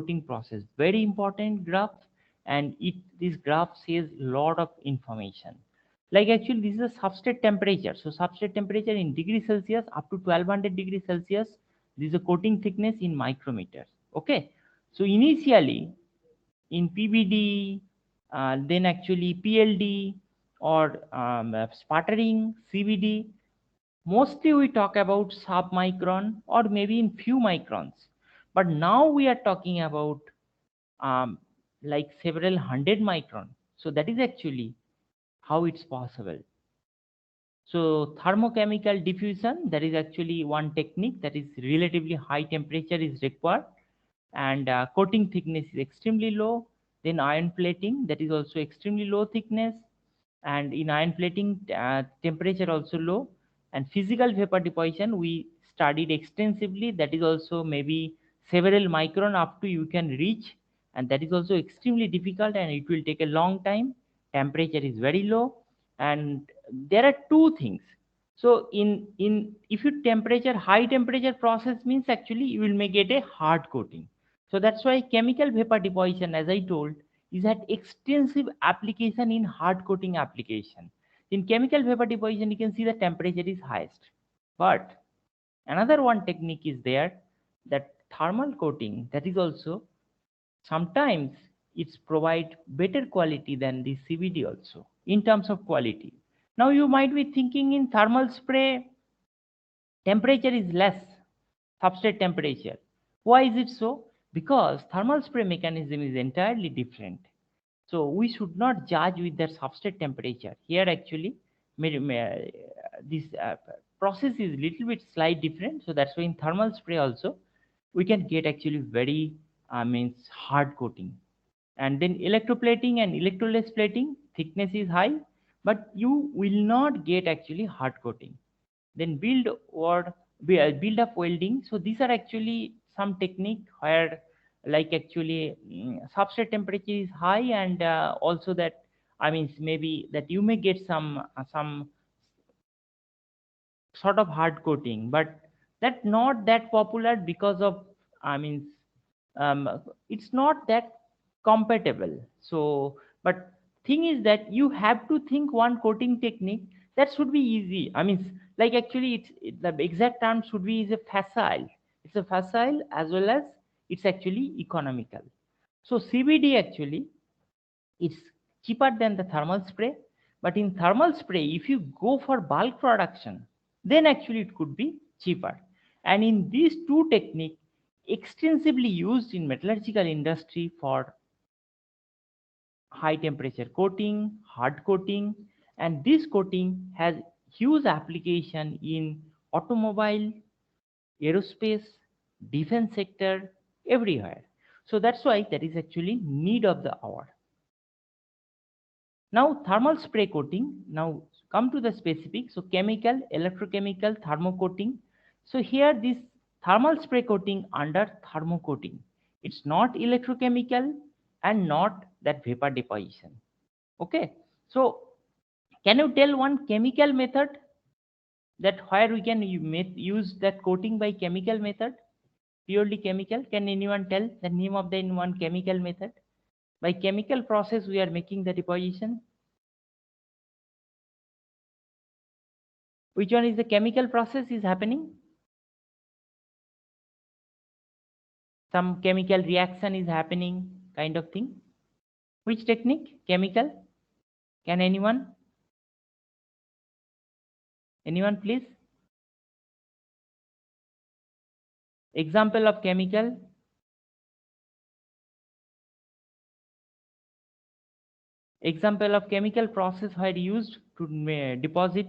coating process. Very important graph, and this graph says lot of information. Like actually this is a substrate temperature. So substrate temperature in degree Celsius up to 1200 degrees Celsius. This is a coating thickness in micrometers. Okay. So initially in PVD, then actually PLD or sputtering, CVD, mostly we talk about sub-micron or maybe in few microns. But now we are talking about um, like several hundred micron. So that is actually how it's possible. So thermochemical diffusion, that is actually one technique, that is relatively high temperature is required, and coating thickness is extremely low. Then ion plating, that is also extremely low thickness, and in ion plating temperature also low. And physical vapor deposition we studied extensively, that is also maybe several micron up to you can reach, and that is also extremely difficult and it will take a long time. Temperature is very low, and there are two things. So in if you temperature high temperature process means actually you will make it a hard coating. So that's why chemical vapor deposition, as I told, is had extensive application in hard coating application. In chemical vapor deposition, you can see the temperature is highest. But another one technique is there, that thermal coating, that is also sometimes it's provide better quality than the CVD also in terms of quality. Now you might be thinking in thermal spray temperature is less, substrate temperature. Why is it so? Because thermal spray mechanism is entirely different. So we should not judge with the substrate temperature. Here actually, this process is little bit slight different. So that's why in thermal spray also, we can get actually very means hard coating. And then electroplating and electroless plating, thickness is high, but you will not get actually hard coating. Then build up welding. So these are actually some technique where like actually substrate temperature is high, and also that I mean maybe that you may get some sort of hard coating, but that not that popular because of I mean um, it's not that compatible. So but thing is that you have to think one coating technique that should be easy. I mean like actually the exact term should be is a facile. It's a facile as well as it's actually economical. So CBD actually it's cheaper than the thermal spray, but in thermal spray if you go for bulk production, then actually it could be cheaper. And in these two techniques extensively used in metallurgical industry for high temperature coating, hard coating, and this coating has huge application in automobile, aerospace, defense sector, everywhere. So that's why that is actually need of the hour. Now thermal spray coating. Now come to the specific. So chemical, electrochemical, thermocoating. So here this thermal spray coating under thermocoating. It's not electrochemical and not that vapor deposition. Okay. So can you tell one chemical method that where we can use that coating by chemical method? Purely chemical. Can anyone tell the name of the in one chemical method? By chemical process we are making the deposition. Which one is the chemical process is happening? Some chemical reaction is happening, kind of thing. Which technique? Chemical? Can anyone? Anyone please? Example of chemical? Example of chemical process where used to deposit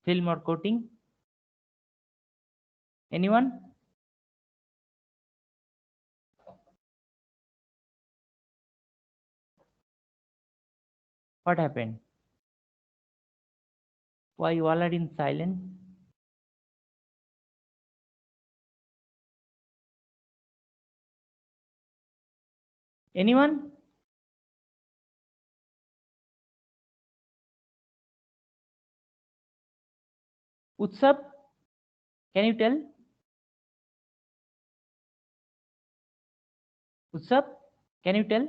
film or coating? Anyone? What happened? Why you all are in silence? Anyone? Utsap? Can you tell? Utsav, can you tell?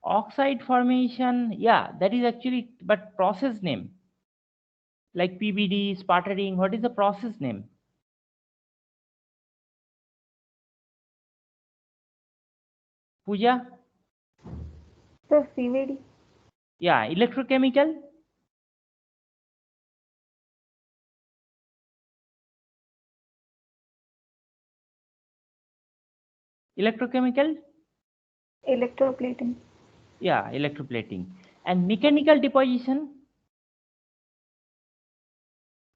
Oxide formation, yeah, that is actually, but process name, like PBD, sputtering, what is the process name? Pooja? So CVD. Yeah, electrochemical? Electrochemical? Electroplating. Yeah, electroplating. And mechanical deposition?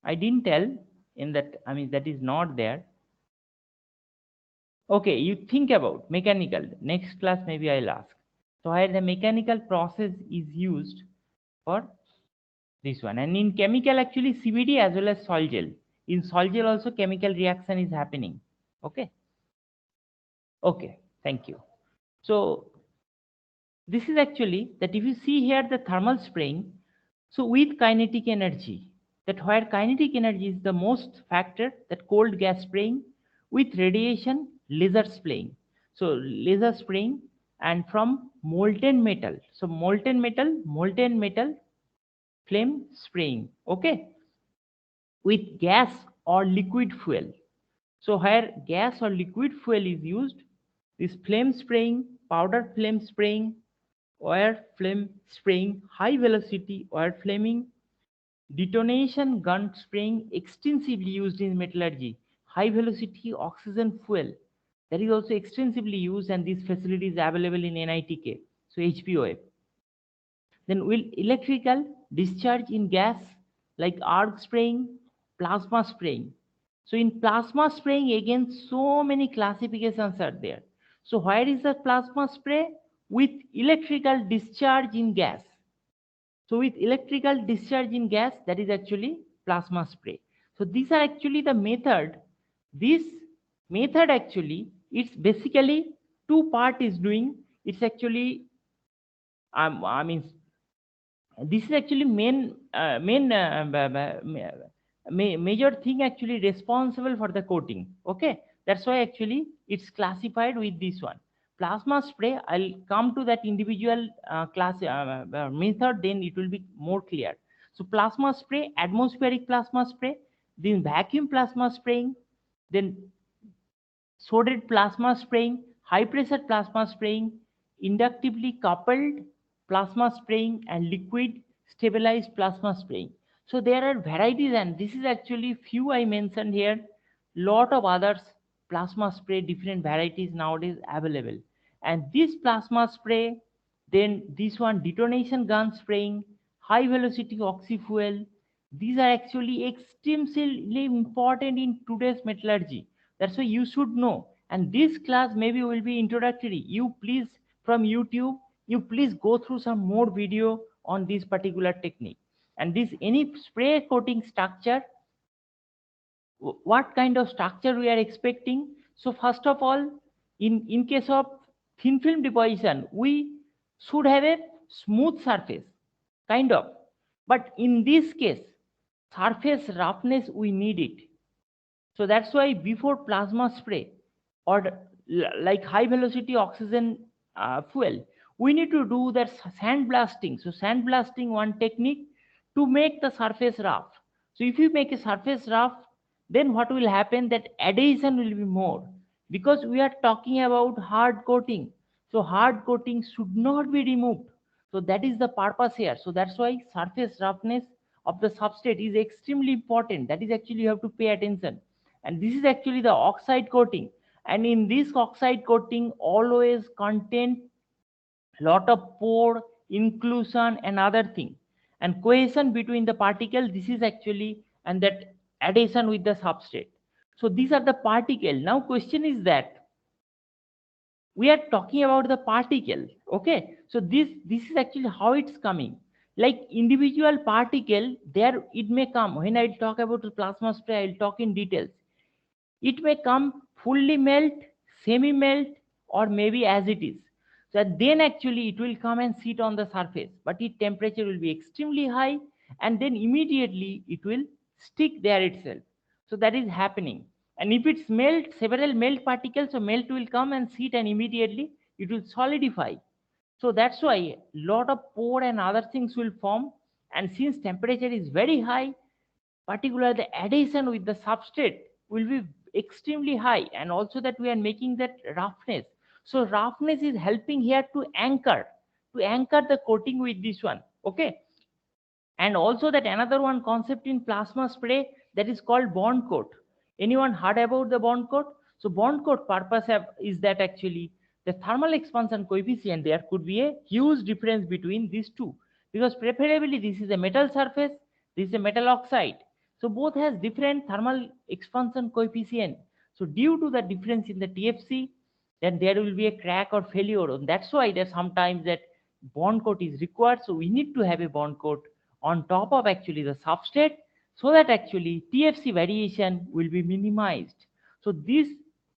I didn't tell in that, I mean, that is not there. Okay, you think about mechanical. Next class, maybe I'll ask. So, where the mechanical process is used for this one. And in chemical, actually, CVD as well as sol gel. In sol gel also, chemical reaction is happening. Okay. Okay. Thank you. So, this is actually that if you see here the thermal spraying, so with kinetic energy, that where kinetic energy is the most factor, that cold gas spraying, with radiation, laser spraying. So laser spraying and from molten metal. So molten metal flame spraying. Okay, with gas or liquid fuel. So where gas or liquid fuel is used, this flame spraying, powder flame spraying, wire flame spraying, high velocity wire flaming, detonation gun spraying extensively used in metallurgy, high velocity oxygen fuel that is also extensively used, and this facility is available in NITK, so HPOF. Then will electrical discharge in gas like arc spraying, plasma spraying. So in plasma spraying again so many classifications are there. So where is the plasma spray? With electrical discharge in gas. So with electrical discharge in gas, that is actually plasma spray. So these are actually the method. This method actually, it's basically two part is doing. It's actually, I mean, this is actually major thing actually responsible for the coating. Okay, that's why actually it's classified with this one plasma spray. I'll come to that individual class method, then it will be more clear. So plasma spray, atmospheric plasma spray, then vacuum plasma spraying, then solid plasma spraying, high pressure plasma spraying, inductively coupled plasma spraying, and liquid stabilized plasma spraying. So there are varieties, and this is actually few I mentioned here. Lot of others plasma spray, different varieties nowadays available. And this plasma spray, then this one detonation gun spraying, high velocity oxy fuel. These are actually extremely important in today's metallurgy. That's why you should know. And this class maybe will be introductory. You please, from YouTube, you please go through some more video on this particular technique. And this any spray coating structure, what kind of structure we are expecting. So first of all, in case of thin film deposition, we should have a smooth surface, kind of. But in this case, surface roughness, we need it. So that's why before plasma spray or like high velocity oxygen fuel, we need to do that sand blasting. So sand blasting one technique to make the surface rough. So if you make a surface rough, then what will happen, that adhesion will be more, because we are talking about hard coating. So hard coating should not be removed. So that is the purpose here. So that's why surface roughness of the substrate is extremely important. That is actually you have to pay attention. And this is actually the oxide coating. And in this oxide coating always contain lot of pore, inclusion, and other thing, and cohesion between the particle. This is actually, and that adhesion with the substrate. So these are the particle. Now question is that we are talking about the particle. Okay, so this is actually how it's coming, like individual particle there. It may come when I talk about the plasma spray, I'll talk in details. It may come fully melt, semi melt, or maybe as it is. So then actually it will come and sit on the surface, but its temperature will be extremely high, and then immediately it will stick there itself. So that is happening. And if it's melt, several melt particles, so melt will come and sit, and immediately it will solidify. So that's why lot of pore and other things will form. And since temperature is very high, particularly the adhesion with the substrate will be extremely high, and also that we are making that roughness. So roughness is helping here to anchor the coating with this one. Okay. And also that another one concept in plasma spray, that is called bond coat. Anyone heard about the bond coat? So bond coat purpose is that actually the thermal expansion coefficient, there could be a huge difference between these two, because preferably this is a metal surface, this is a metal oxide. So both has different thermal expansion coefficient. So due to the difference in the TFC, then there will be a crack or failure. And that's why there's sometimes that bond coat is required. So we need to have a bond coat on top of actually the substrate, so that actually TFC variation will be minimized. So these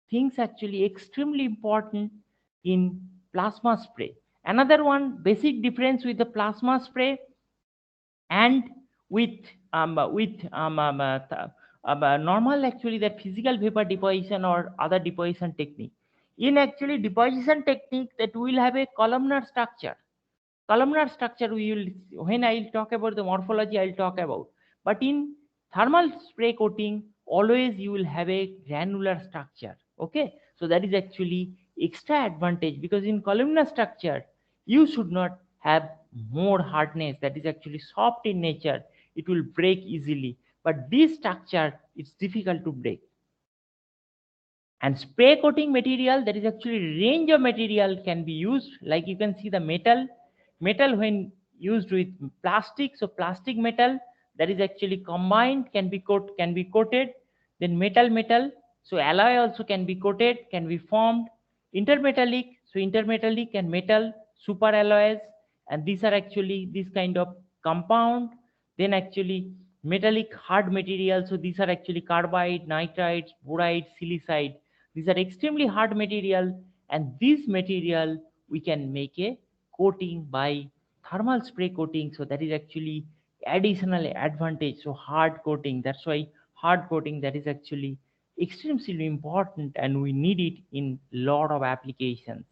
things actually extremely important in plasma spray. Another one basic difference with the plasma spray and with normal actually that physical vapor deposition or other deposition technique. In actually deposition technique, that will have a columnar structure. Columnar structure we will, when I'll talk about the morphology, I'll talk about. But in thermal spray coating, always you will have a granular structure. Okay, so that is actually extra advantage, because in columnar structure you should not have more hardness, that is actually soft in nature, it will break easily. But this structure, it's difficult to break. And spray coating material, that is actually range of material can be used. Like you can see the metal when used with plastic, so plastic metal, that is actually combined, can be coated. Then metal, so alloy also can be coated, can be formed. Intermetallic, so intermetallic and metal super alloys, and these are actually this kind of compound. Then actually metallic hard material, so these are actually carbide, nitrides, boride, silicide. These are extremely hard material, and this material we can make a coating by thermal spray coating. So that is actually additional advantage. So hard coating, that's why hard coating, that is actually extremely important, and we need it in lot of applications.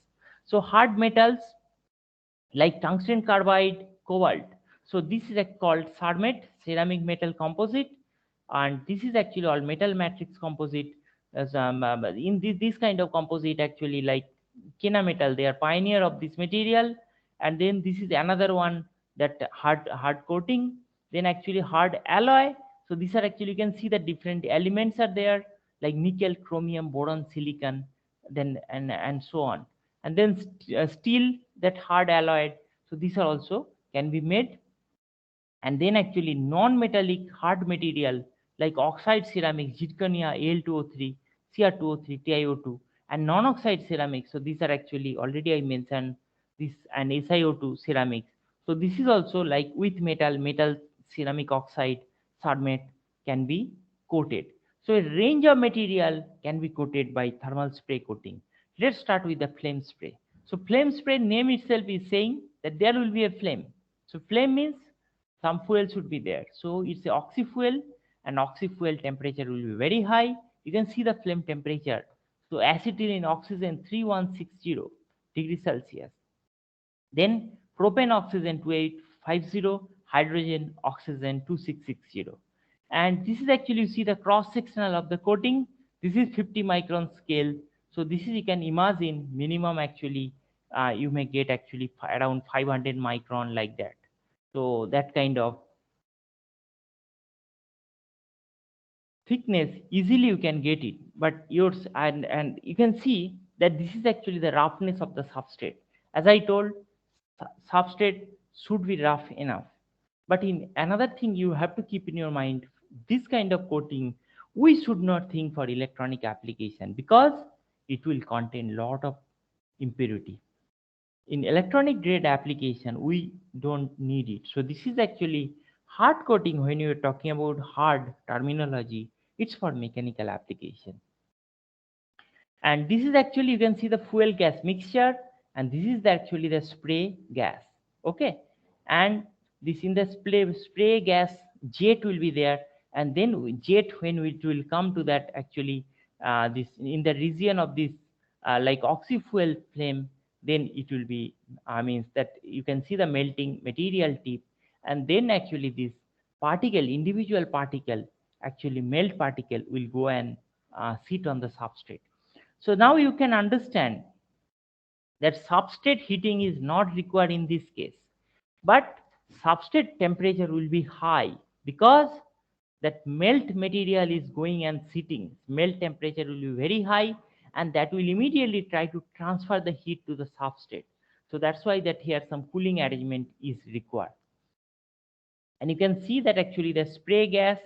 So hard metals like tungsten carbide, cobalt. So this is called CERAMET, ceramic metal composite, and this is actually all metal matrix composite. In this kind of composite, actually like Kennametal, they are pioneer of this material. And then this is another one, that hard coating. Then actually hard alloy. So these are actually, you can see the different elements are there, like nickel, chromium, boron, silicon, then and so on. And then steel, that hard alloy. So these are also can be made. And then actually non-metallic hard material like oxide ceramics, zirconia, Al2O3, Cr2O3, TiO2, and non-oxide ceramics. So these are actually already I mentioned this, and SiO2 ceramics. So this is also like with metal ceramic oxide, CERAMET can be coated. So a range of material can be coated by thermal spray coating. Let's start with the flame spray. So flame spray name itself is saying that there will be a flame. So flame means some fuel should be there. So it's a oxy-fuel, and oxy-fuel temperature will be very high. You can see the flame temperature. So acetylene oxygen 3160 degrees Celsius. Then propane oxygen 2850, hydrogen oxygen 2660. And this is actually, you see the cross sectional of the coating. This is 50 micron scale. So this is, you can imagine minimum actually you may get actually around 500 micron like that. So that kind of thickness easily you can get it. But yours, and you can see that this is actually the roughness of the substrate. As I told, substrate should be rough enough. But in another thing you have to keep in your mind, this kind of coating we should not think for electronic application, because it will contain lot of impurity. In electronic grade application we don't need it. So this is actually hard coating. When you're talking about hard terminology, it's for mechanical application. And this is actually, you can see the fuel gas mixture, and this is actually the spray gas. Okay, and this in the spray gas jet will be there, and then jet, when it will come to that actually this in the region of this like oxyfuel flame, then it will be means that you can see the melting material tip, and then actually this particle, individual particle, actually melt particle will go and sit on the substrate. So now you can understand that substrate heating is not required in this case, but substrate temperature will be high because that melt material is going and sitting. Melt temperature will be very high, and that will immediately try to transfer the heat to the substrate. So that's why that here some cooling arrangement is required. And you can see that actually the spray gas,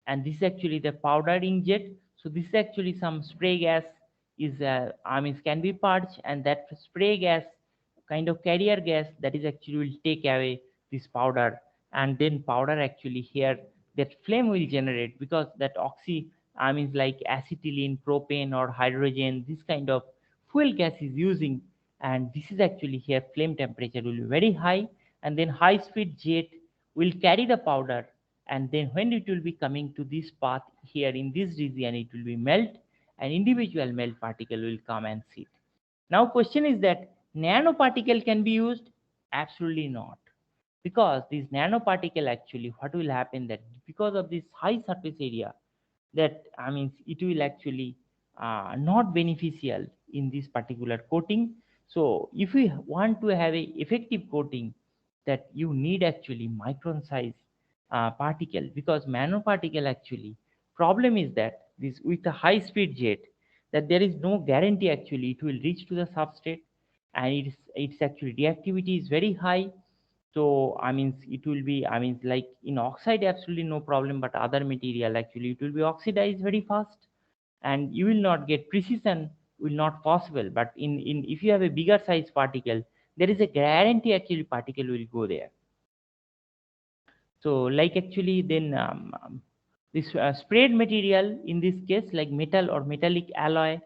and this is actually the powder inkjet. So this is actually some spray gas is means can be purged, and that spray gas kind of carrier gas that is actually will take away this powder, and then powder actually here that flame will generate, because that oxy means like acetylene, propane or hydrogen, this kind of fuel gas is using, and this is actually here flame temperature will be very high, and then high speed jet will carry the powder, and then when it will be coming to this path here in this region, it will be melt, and individual melt particle will come and sit. Now question is that nanoparticle can be used? Absolutely not, because this nanoparticle actually what will happen that because of this high surface area, that means it will actually not beneficial in this particular coating. So if we want to have a effective coating, that you need actually micron size particle, because nanoparticle actually problem is that this with a high speed jet, that there is no guarantee actually it will reach to the substrate, and it's actually reactivity is very high. So I mean it will be, I mean like in oxide absolutely no problem, but other material actually it will be oxidized very fast, and you will not get precision, will not possible. But in if you have a bigger size particle, there is a guarantee actually particle will go there. So like actually then this sprayed material in this case like metal or metallic alloy,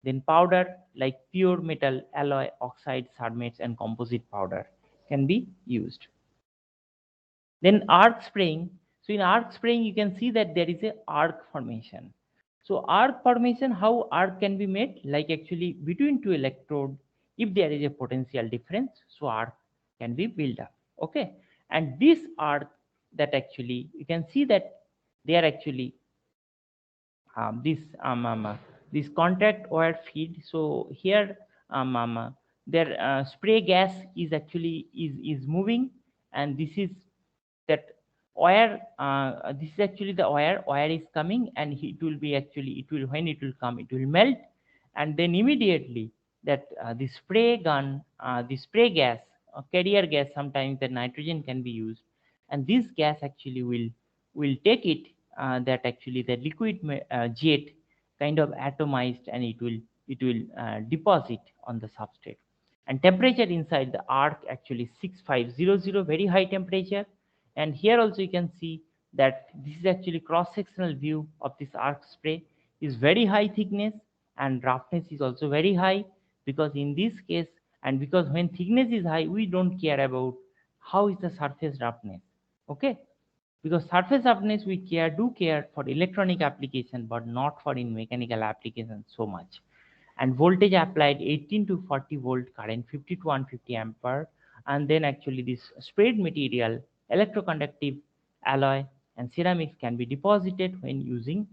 then powder like pure metal alloy, oxide, ceramides and composite powder can be used. Then arc spraying. So in arc spraying, you can see that there is a arc formation. So arc formation, how arc can be made? Like actually between two electrode, if there is a potential difference, so arc can be built up. Okay, and this arc that actually you can see that they are actually this this contact wire feed. So here their spray gas is actually is moving, and this is that wire this is actually the wire is coming, and it will be actually it will when it will come it will melt, and then immediately that the spray gun the spray gas carrier gas, sometimes the nitrogen can be used, and this gas actually will take it that actually the liquid jet kind of atomized, and it will deposit on the substrate. And temperature inside the arc actually 6500, very high temperature. And here also you can see that this is actually cross sectional view of this arc spray, is very high thickness, and roughness is also very high, because in this case, and because when thickness is high we don't care about how is the surface roughness. Okay, because surface roughness we do care for electronic application, but not for in mechanical application so much. And voltage applied 18 to 40 volt current, 50 to 150 ampere, and then actually this sprayed material electroconductive alloy and ceramics can be deposited when using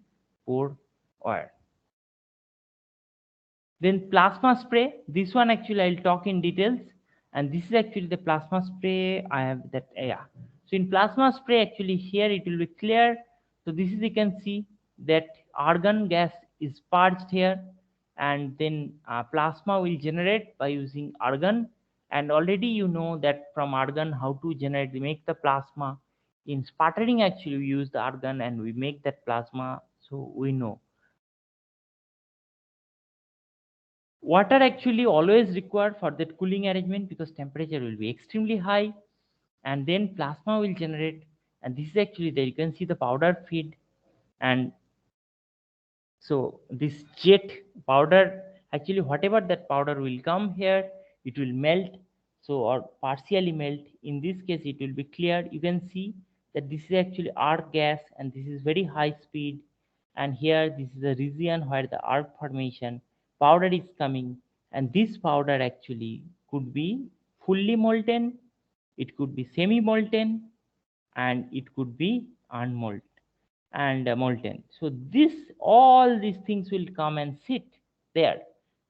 pour wire. Then plasma spray, this one actually I'll talk in details, and this is actually the plasma spray. I have that, yeah. So in plasma spray actually here it will be clear. So this is, you can see that argon gas is purged here, and then plasma will generate by using argon. And already you know that from argon how to generate, we make the plasma. In sputtering actually we use the argon and we make that plasma, so we know. Water actually always required for that cooling arrangement, because temperature will be extremely high, and then plasma will generate, and this is actually there you can see the powder feed. And so this jet powder, actually whatever that powder will come here, it will melt, so or partially melt. In this case it will be clear. You can see that this is actually arc gas and this is very high speed, and here this is a region where the arc formation powder is coming, and this powder actually could be fully molten, it could be semi molten, and it could be unmolten and molten. So this, all these things will come and sit there,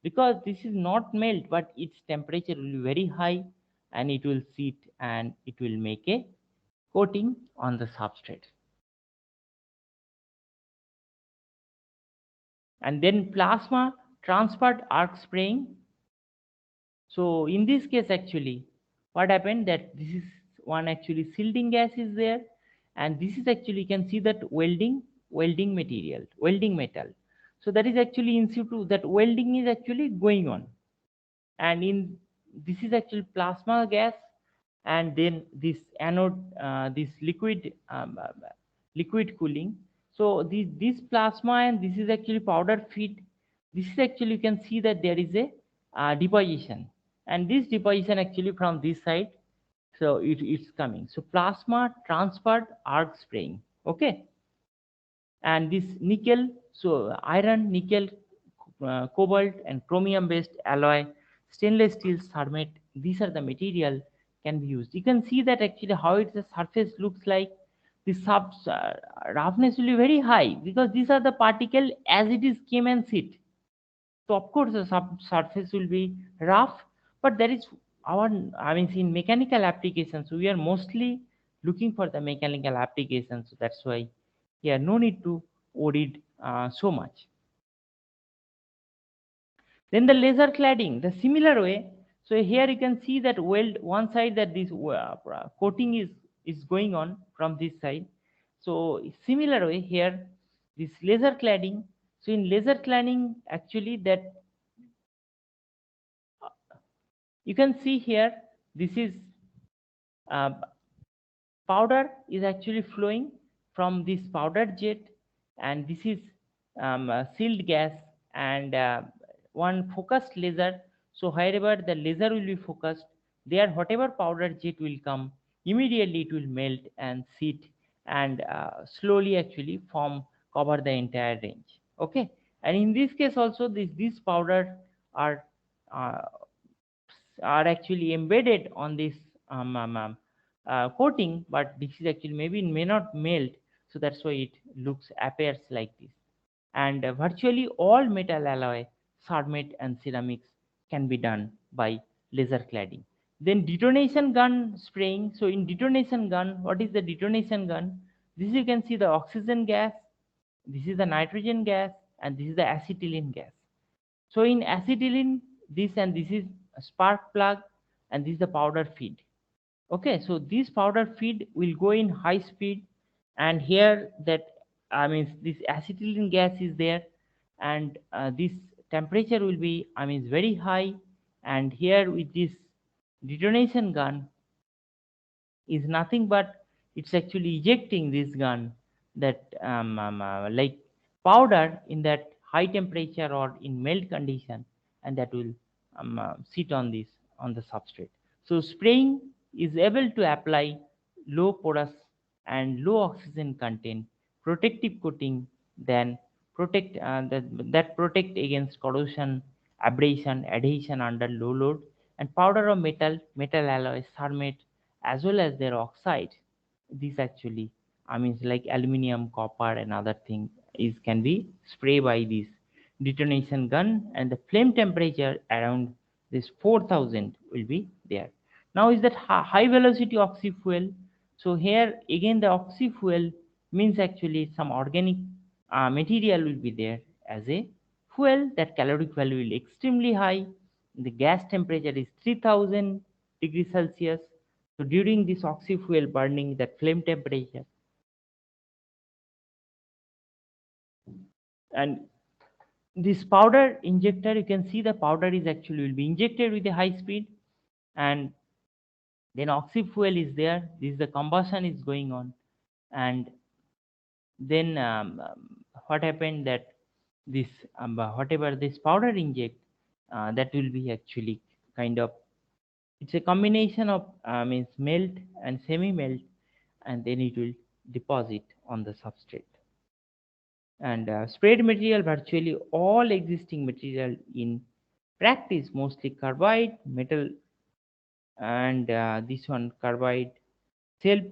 because this is not melt but its temperature will be very high, and it will sit and it will make a coating on the substrate. And then plasma transferred arc spraying. So in this case actually what happened, that this is one actually shielding gas is there, and this is actually, you can see that welding material, welding metal. So that is actually in situ, that welding is actually going on, and in this is actually plasma gas, and then this anode, this liquid cooling. So this plasma and this is actually powder feed. This is actually, you can see that there is a deposition, and this deposition actually from this side, so it's coming. So plasma transferred arc spraying. Okay. And this nickel, so iron, nickel, cobalt and chromium based alloy, stainless steel, cermet, these are the material can be used. You can see that actually how its the surface looks like. The roughness will be very high, because these are the particle as it is came and sit. So of course the surface will be rough, but there is our, I mean, in mechanical applications we are mostly looking for the mechanical applications. So that's why, yeah, no need to worry so much. Then the laser cladding, the similar way. So here you can see that weld one side, that this coating is going on from this side. So similar way here, this laser cladding. So in laser cladding, actually that you can see here, this is uh, powder is actually flowing from this powder jet, and this is sealed gas, and one focused laser. So wherever the laser will be focused, there whatever powder jet will come, immediately it will melt and sit, and slowly actually form, cover the entire range. Okay. And in this case also, this powder are uh, are actually embedded on this coating, but this is actually maybe may not melt, so that's why it looks appears like this. And virtually all metal alloy, ceramic and ceramics can be done by laser cladding. Then detonation gun spraying. So in detonation gun, what is the detonation gun? This you can see the oxygen gas, this is the nitrogen gas, and this is the acetylene gas. So in acetylene, this and this is a spark plug, and this is the powder feed. Okay, so this powder feed will go in high speed, and here that, I mean, this acetylene gas is there, and this temperature will be, I mean, very high, and here with this detonation gun is nothing but it's actually ejecting this gun, that like powder in that high temperature or in melt condition, and that will sit on this, on the substrate. So spraying is able to apply low porous and low oxygen content protective coating, then protect that protect against corrosion, abrasion, adhesion under low load. And powder of metal alloys, cermet, as well as their oxide, these actually, I mean, like aluminum, copper and other thing, is can be sprayed by this detonation gun, and the flame temperature around this 4000 will be there. Now is that high velocity oxy fuel. So here again the oxy fuel means actually some organic material will be there as a fuel. That caloric value will extremely high. The gas temperature is 3000 degrees Celsius. So during this oxy fuel burning, that flame temperature, and this powder injector, you can see the powder is actually will be injected with a high speed, and then oxy fuel is there. This is the combustion is going on, and then what happened, that this whatever this powder inject, that will be actually kind of It's a combination of means melt and semi melt, and then it will deposit on the substrate. And sprayed material, virtually all existing material in practice, mostly carbide metal, and this one carbide self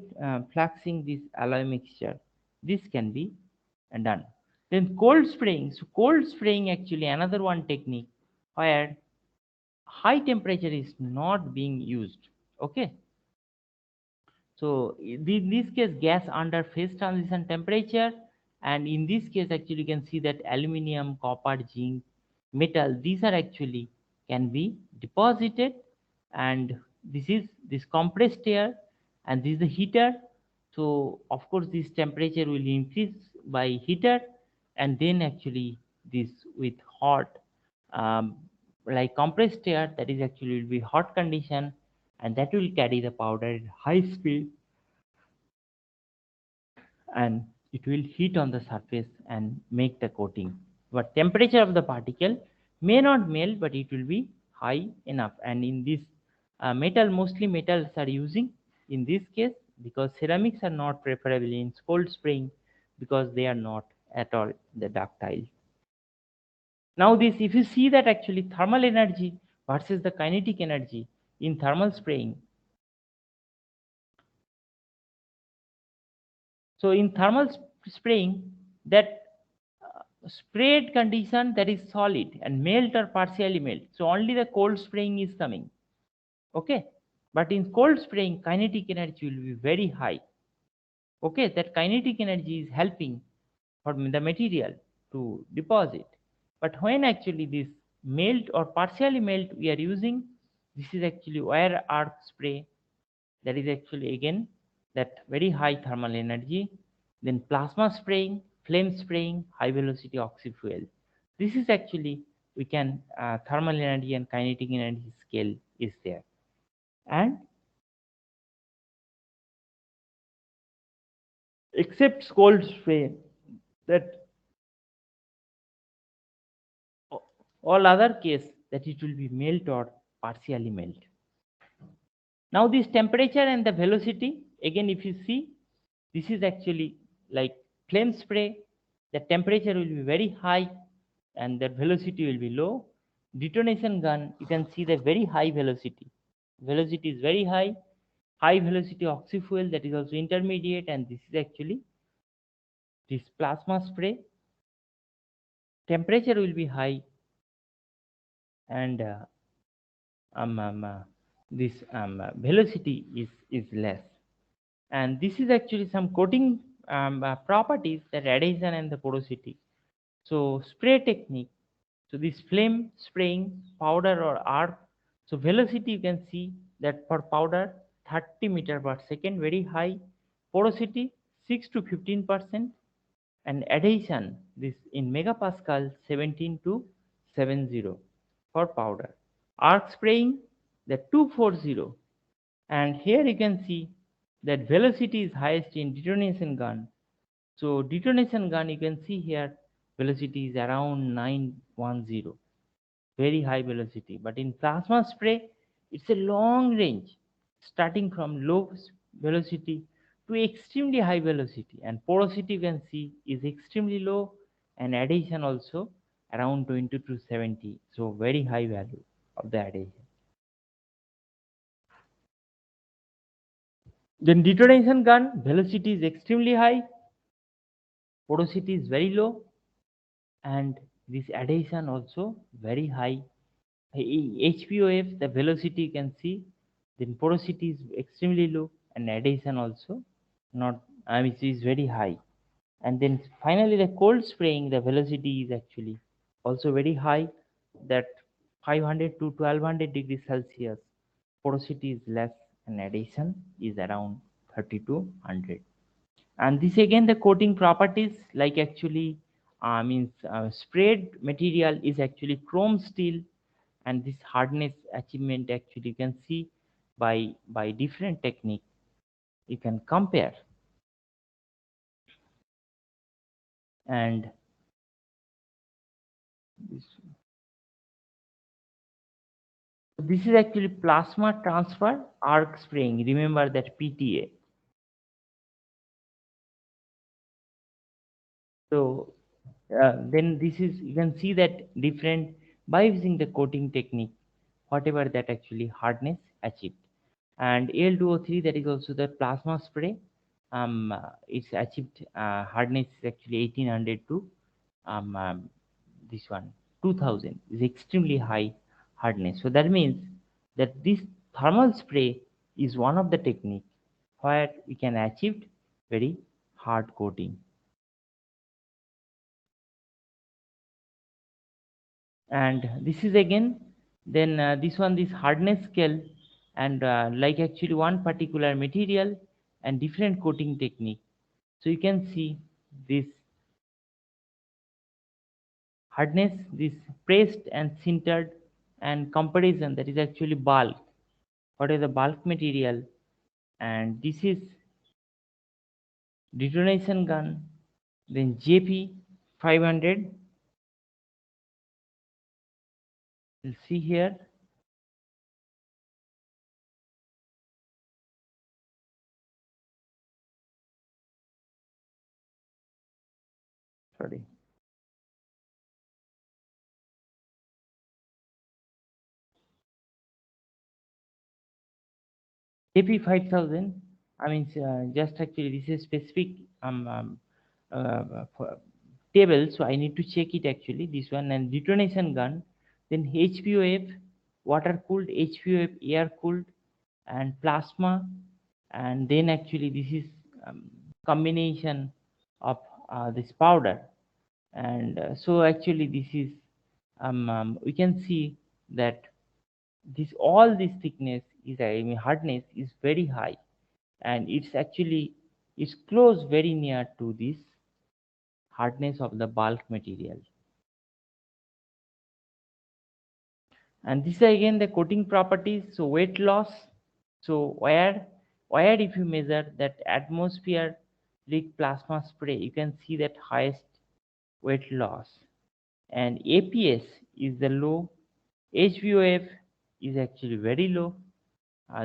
fluxing this alloy mixture, this can be done. Then cold spraying. So cold spraying actually another one technique where high temperature is not being used. Okay, so in this case, gas under phase transition temperature, and in this case, actually, you can see that aluminum, copper, zinc, metal, these are actually can be deposited, and this compressed air, and this is the heater. So of course, this temperature will increase by heater, and then actually this with hot, um, like compressed air, that is actually will be hot condition, and that will carry the powder at high speed, and it will heat on the surface and make the coating. But temperature of the particle may not melt, but it will be high enough. And in this metal, mostly metals are using in this case, because ceramics are not preferable in cold spraying, because they are not at all the ductile. Now this, if you see that actually thermal energy versus the kinetic energy in thermal spraying. So in thermal spraying, that sprayed condition, that is solid and melt or partially melt. So only the cold spraying is coming. Okay. But in cold spraying, kinetic energy will be very high. Okay. That kinetic energy is helping for the material to deposit. But when actually this melt or partially melt we are using, this is actually wire arc spray, that is actually again that very high thermal energy. Then plasma spraying, flame spraying, high velocity oxyfuel. This is actually we can thermal energy and kinetic energy scale is there. And except cold spray, that all other case that it will be melt or partially melt. Now this temperature and the velocity, again if you see, this is actually like flame spray, the temperature will be very high and the velocity will be low. Detonation gun, you can see the very high velocity. Velocity is very high. High velocity oxyfuel, that is also intermediate, and this is actually this plasma spray. Temperature will be high, and this velocity is less. And this is actually some coating properties, that adhesion and the porosity. So spray technique. So this flame spraying, powder or arc. So velocity you can see that for powder 30 meter per second, very high. Porosity 6 to 15%, and adhesion this in megapascal 17 to 70 for powder. Arc spraying the 240, and here you can see that velocity is highest in detonation gun. So detonation gun, you can see here velocity is around 910, very high velocity. But in plasma spray, it's a long range, starting from low velocity to extremely high velocity, and porosity you can see is extremely low, and adhesion also around 20 to 70. So very high value of the adhesion. Then detonation gun, velocity is extremely high, porosity is very low, and this adhesion also very high. HPOF, the velocity you can see, then porosity is extremely low, and adhesion also not, I mean, it is very high. And then finally the cold spraying, the velocity is actually also very high, that 500 to 1200 degrees Celsius. Porosity is less, and adhesion is around 30 to 100. And this again the coating properties, like actually means sprayed material is actually chrome steel, and this hardness achievement actually you can see by different technique you can compare. And this, This is actually plasma transfer arc spraying. Remember that PTA. So then this is, you can see that different by using the coating technique, whatever that actually hardness achieved. And Al2O3, that is also the plasma spray. It's achieved hardness is actually 1800 to um, um, this one 2000 is extremely high hardness. So that means that this thermal spray is one of the technique where we can achieve very hard coating. And this is again, then this hardness scale, and like actually one particular material and different coating technique. So you can see this hardness, this pressed and sintered, and comparison, that is actually bulk, what is the bulk material, and this is detonation gun, then JP 500. You'll see here, sorry, JP 5000. I mean, just actually this is specific table, so I need to check it actually. This one, and detonation gun, then HPOF, water cooled, HPOF, air cooled, and plasma, and then actually this is um, combination of this powder, and so actually this is we can see that this all this thickness is, I mean, hardness is very high, and it's actually it's close very near to this hardness of the bulk material. And this is again the coating properties. So weight loss, so where if you measure that atmospheric plasma spray, you can see that highest weight loss, and APS is the low, HVOF is actually very low.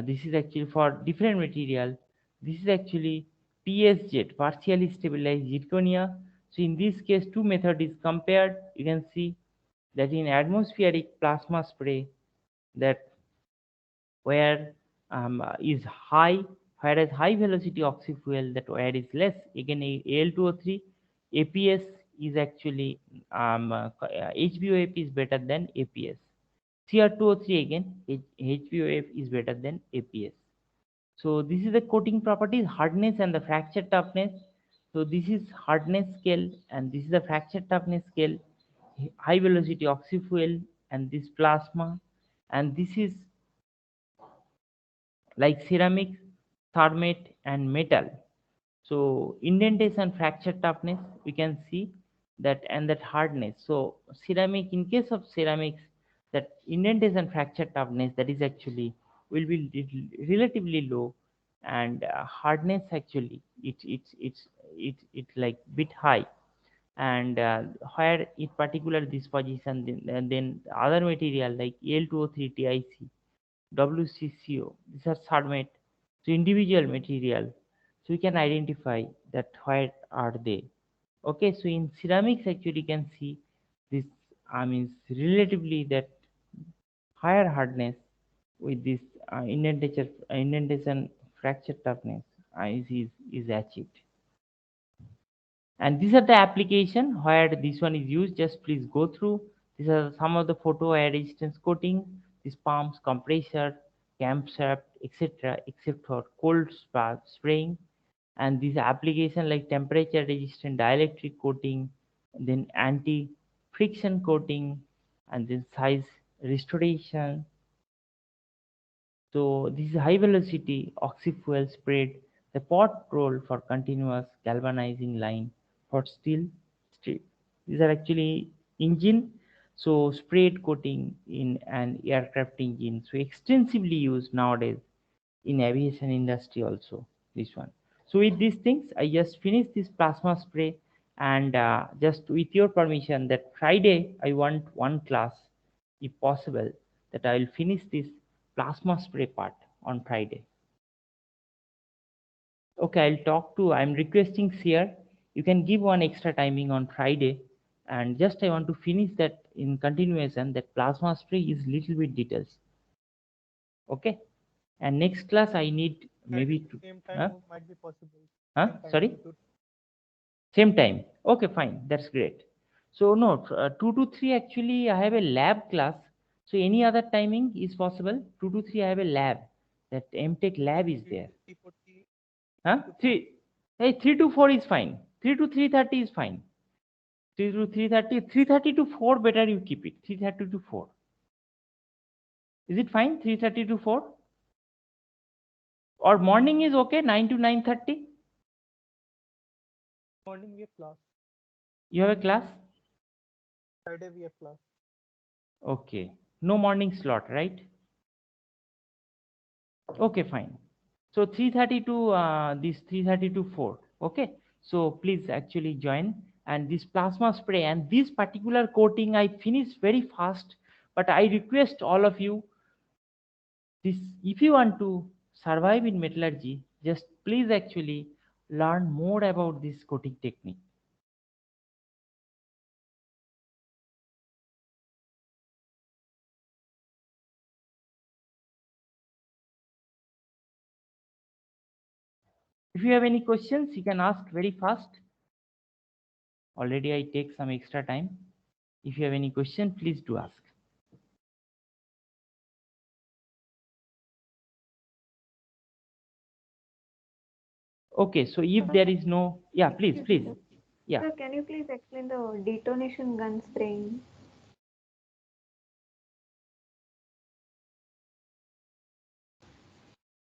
This is actually for different material. This is actually PSZ, partially stabilized zirconia. So in this case, two method is compared. You can see that in atmospheric plasma spray, that where is high, whereas high velocity oxyfuel, that where is less. Again, Al2O3, APS is actually HBOF is better than APS. Cr2O3 again, HBOF is better than APS. So this is the coating properties, hardness and the fracture toughness. So this is hardness scale, and this is the fracture toughness scale, high velocity oxyfuel, and this plasma, and this is like ceramics, thermate, and metal. So indentation, fracture toughness, we can see that, and that hardness. So ceramic, in case of ceramics, that indentation fracture toughness, that is actually will be relatively low, and hardness actually it like bit high, and where in particular this position, then other material like Al2O3 TiC, WCCO, these are submit to individual material, so we can identify that where are they. Okay, so in ceramics actually you can see this, I mean, relatively that higher hardness with this indentation fracture toughness is achieved. And these are the application where this one is used. Just please go through. These are some of the photo air resistance coating, these pumps, compressor, camshaft, etc., except for cold spraying. And these application like temperature resistant dielectric coating, then anti friction coating, and then size restoration. So this is high velocity oxyfuel sprayed, the pot roll for continuous galvanizing line for steel strip. These are actually engine, so sprayed coating in an aircraft engine. So extensively used nowadays in aviation industry also, this one. So with these things, I just finished this plasma spray, and just with your permission, that Friday I want one class, if possible, that I will finish this plasma spray part on Friday. Okay, I'll talk to, I'm requesting Seer, you can give one extra timing on Friday, and just I want to finish that in continuation, that plasma spray is little bit details. Okay, and next class I need maybe to, Same time might be possible. Sorry? Same time. Okay, fine. That's great. So no, 2 to 3 actually I have a lab class. So any other timing is possible. 2 to 3 I have a lab. That MTech lab is there. 3. Hey, 3 to 4 is fine. 3 to 3:30 is fine. 3 to 3:30. 3:30 to 4 better you keep it. 3:30 to 4. Is it fine? 3:30 to 4? Or morning is okay? 9 to 9:30? Morning we have class. You have a class? Friday we have class. Okay. No morning slot, right? Okay, fine. So 3:30 to this 3:30 to 4. Okay. So please actually join. And this plasma spray and this particular coating I finished very fast. But I request all of you, this, if you want to survive in metallurgy, just please actually learn more about this coating technique. If you have any questions, you can ask very fast. Already I take some extra time. If you have any question, please do ask. Okay, so if there is no, yeah, please. Yeah. Sir, can you please explain the detonation gun spraying?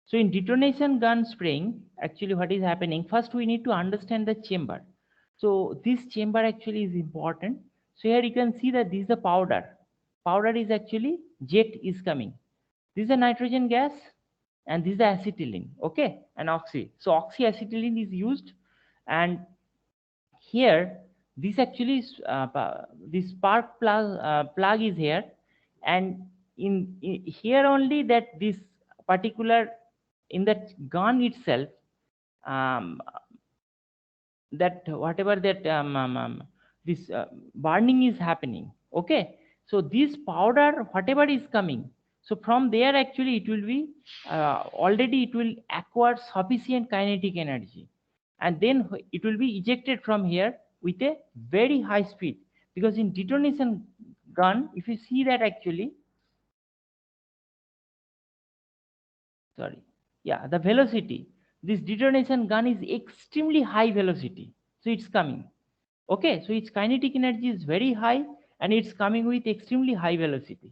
So in detonation gun spraying, actually what is happening, first we need to understand the chamber. So this chamber actually is important. So here you can see that this is the powder. Powder is actually jet is coming. This is a nitrogen gas and this is the acetylene, okay, and oxy. So oxyacetylene is used, and here this actually is this spark plug is here, and in here only that this particular in that gun itself, um, that whatever that this burning is happening, okay. So this powder whatever is coming, so from there actually it will be already it will acquire sufficient kinetic energy, and then it will be ejected from here with a very high speed, because in detonation gun, if you see that actually, sorry, yeah, the velocity, this detonation gun is extremely high velocity, so it's coming, okay. So its kinetic energy is very high and it's coming with extremely high velocity,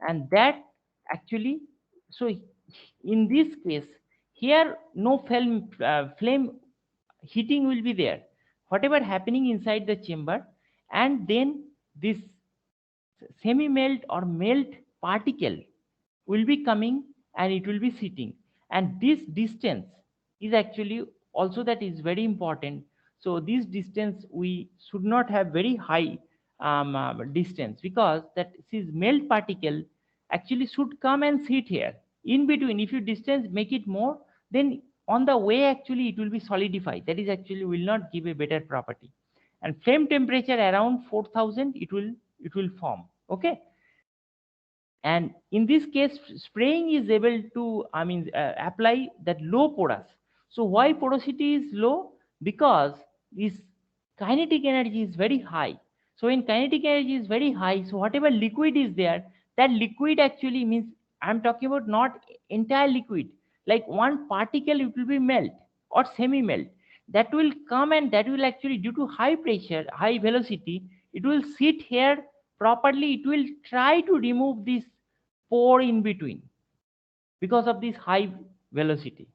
and that actually, so in this case here no flame heating will be there, whatever happening inside the chamber, and then this semi melt or melt particle will be coming and it will be sitting, and this distance is actually also that is very important. So this distance we should not have very high distance, because that this melt particle actually should come and sit here in between. If you distance make it more, then on the way actually it will be solidified, that is actually will not give a better property, and flame temperature around 4000 it will form, okay. And in this case spraying is able to apply that low porous. So why porosity is low? Because this kinetic energy is very high. So when kinetic energy is very high, so whatever liquid is there, that liquid actually means, I'm talking about not entire liquid, like one particle it will be melt or semi melt, that will come, and that will actually, due to high pressure high velocity, it will sit here properly, it will try to remove this pore in between because of this high velocity,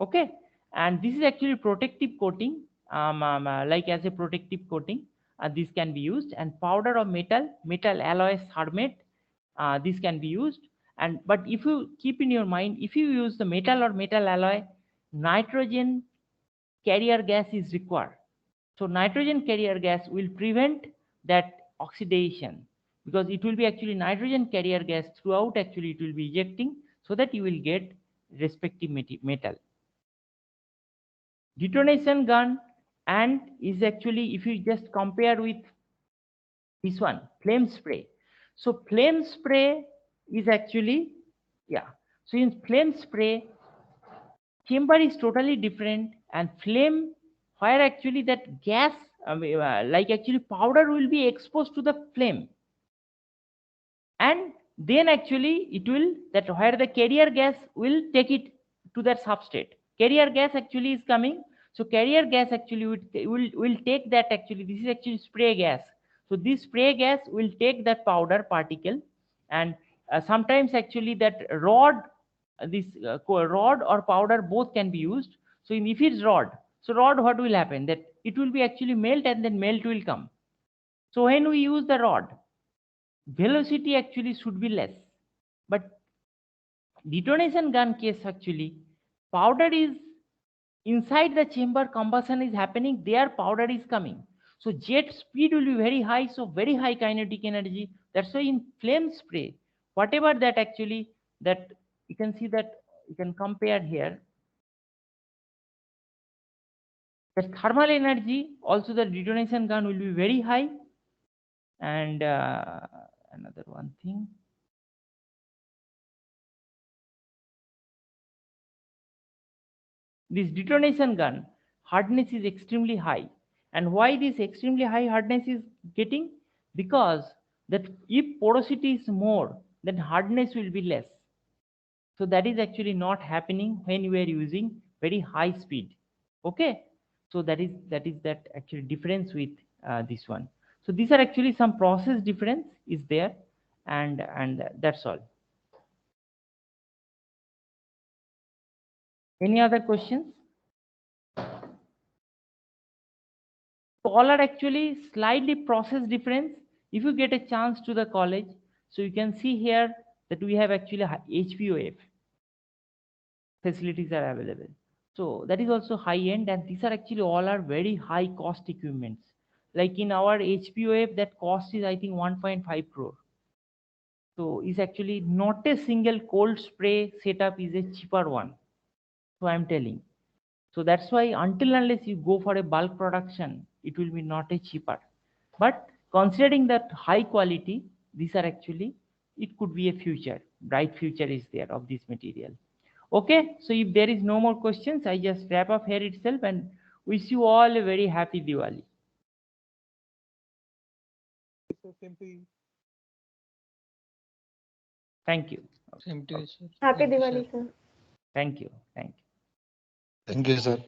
okay. And this is actually protective coating, like as a protective coating, this can be used. And powder of metal alloy carbonate, this can be used. And but if you keep in your mind, if you use the metal or metal alloy, nitrogen carrier gas is required. So nitrogen carrier gas will prevent that oxidation. because it will be actually nitrogen carrier gas throughout. Actually, it will be ejecting, so that you will get respective metal. Detonation gun and is actually, if you just compare with this one, flame spray. So flame spray is actually, yeah. So in flame spray, chamber is totally different, and flame, where actually that gas, like actually powder will be exposed to the flame, and then actually it will, that where the carrier gas will take it to that substrate. Carrier gas actually is coming, so carrier gas actually will take that. Actually, this is actually spray gas. So this spray gas will take that powder particle, and sometimes actually that rod, this rod or powder both can be used. So if it's rod, so rod, what will happen, that it will be actually melt, and then melt will come. So when we use the rod, velocity actually should be less. But detonation gun case, actually powder is inside the chamber, combustion is happening, there powder is coming, so jet speed will be very high, so very high kinetic energy. That's why in flame spray, whatever that actually, that you can see, that you can compare here, the thermal energy also, the detonation gun will be very high. And another one thing, this detonation gun hardness is extremely high. And why this extremely high hardness is getting? Because that if porosity is more, then hardness will be less. So that is actually not happening when you are using very high speed. Okay, so that is that actually difference with this one. So these are actually some process difference is there, and that's all. Any other questions? All are actually slightly process difference. If you get a chance to the college, so you can see here that we have actually HPOF facilities are available. So that is also high end, and these are actually all are very high cost equipments. Like in our HPOF, that cost is I think 1.5 crore. So it's actually not a single cold spray setup is a cheaper one. So I'm telling. So that's why until unless you go for a bulk production, it will be not a cheaper. But considering that high quality, these are actually, it could be a future, bright future is there of this material. Okay, so if there is no more questions, I just wrap up here itself and wish you all a very happy Diwali. So same to you. Thank you. Same to you, sir. Happy Thank you, Diwali, sir. sir. Thank you. Thank you. Thank you, sir.